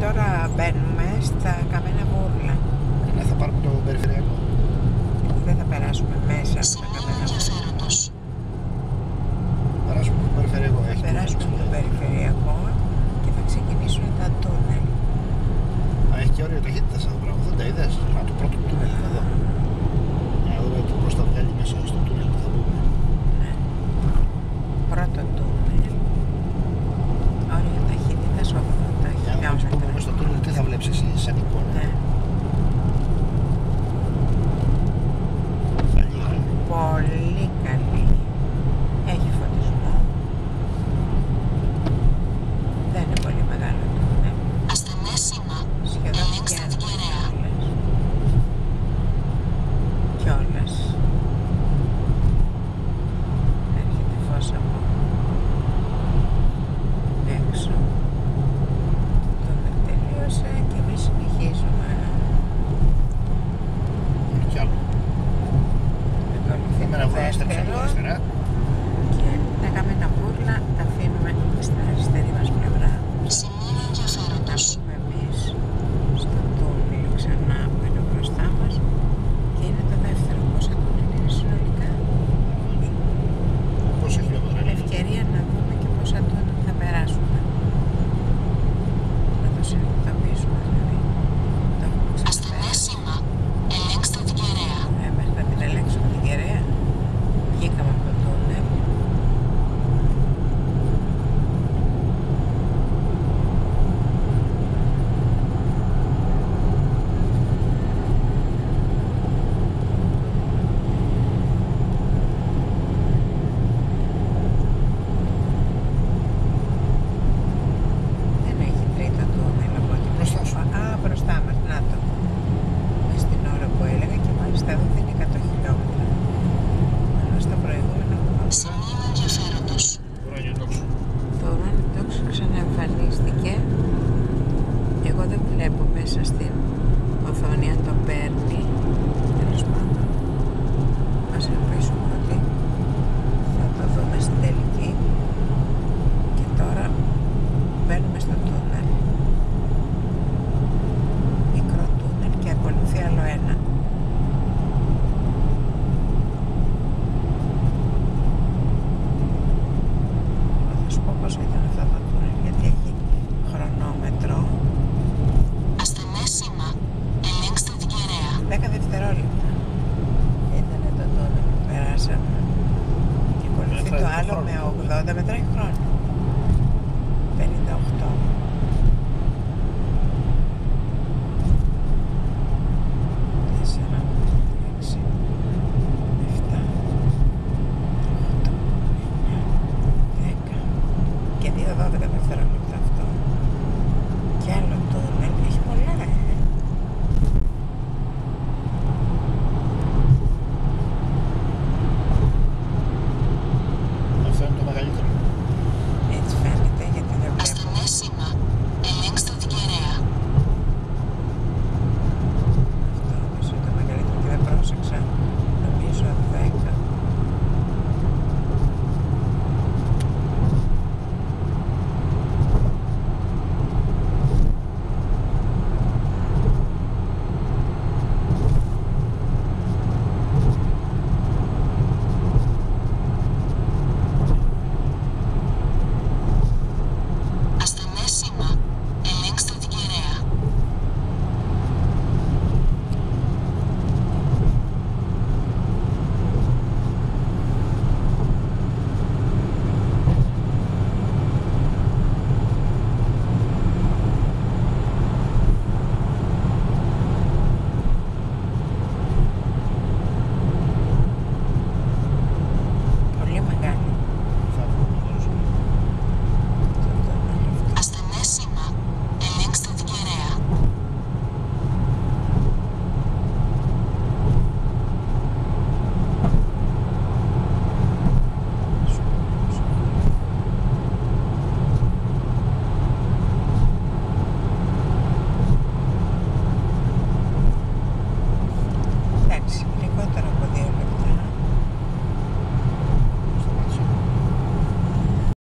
τώρα μπαίνουμε στα Καμένα Βούρλα. Ναι, θα πάρουμε το περιφερειακό. Δεν θα περάσουμε μέσα από τα Καμένα Βούρλα. Περάσουμε το περιφερειακό. Θα περάσουμε το περιφερειακό και θα ξεκινήσουν τα τούνελ. Α, έχει και όριο ταχύτητας αυτό το πράγμα. Δεν τα είδες? Α, το πρώτο τούνελ είναι εδώ. Να δούμε πώς θα βγάλει μέσα στο τούνελ που θα μπούμε. Ναι. Πρώτο τούνελ. Όριο ταχύτητας 80 Για να πούμε μες στο τούνελ τι θα βλέπεις εσύ σαν εικόνα. Ναι. Καλή, Πολύ καλή. Έχει φωτισμό. Δεν είναι πολύ μεγάλο τούνελ. Ασθενές σήμα. Σχεδόν Ελέγξτε την κεραία. Κιόλας. Έρχεται φως από έξω. Το τελείωσε και εμείς συνεχίζουμε. είναι κι άλλο. Ακολουθεί Εμένα το βγω να στρέψω λίγο δεύτερο αριστερά. και τα Καμένα Βούρλα τα αφήνουμε στην αριστερή μας πλευρά. Σημείο ενδιαφέροντος. Να πούμε εμείς στο τούνελ ξανά που είναι μπροστά μας και είναι το δεύτερο. Πόσα τούνελ είναι συνολικά? Πόσα χιλιόμετρα είναι? Ευκαιρία να δούμε και πόσα τούνελ θα περάσουμε. Να το συνειδητοποιήσουμε δηλαδή. Το έχουμε Ασθενές ξαναπεράσει. σήμα. Ελέγξτε την κεραία. Μέχρι να την ελέγξουμε την κεραία. Βγήκαμε από το τούνελ. Δεν έχει τρίτο τούνελ από ό,τι Μπροστά σου. βλέπω. Α, μπροστά μας, να το. Μες στην ώρα που έλεγα και μάλιστα εδώ δεν είναι 100 χιλιόμετρα. Ενώ στα προηγούμενα έχουμε Σημείο ενδιαφέροντος. Ουράνιο τόξο. το ουράνιο τόξο ξαναεμφανίστηκε. Εγώ δεν βλέπω μέσα στην οθόνη αν το παίρνει. Τέλος πάντων. Ας ελπίσουμε ότι θα το δούμε στην τελική. Και τώρα μπαίνουμε στο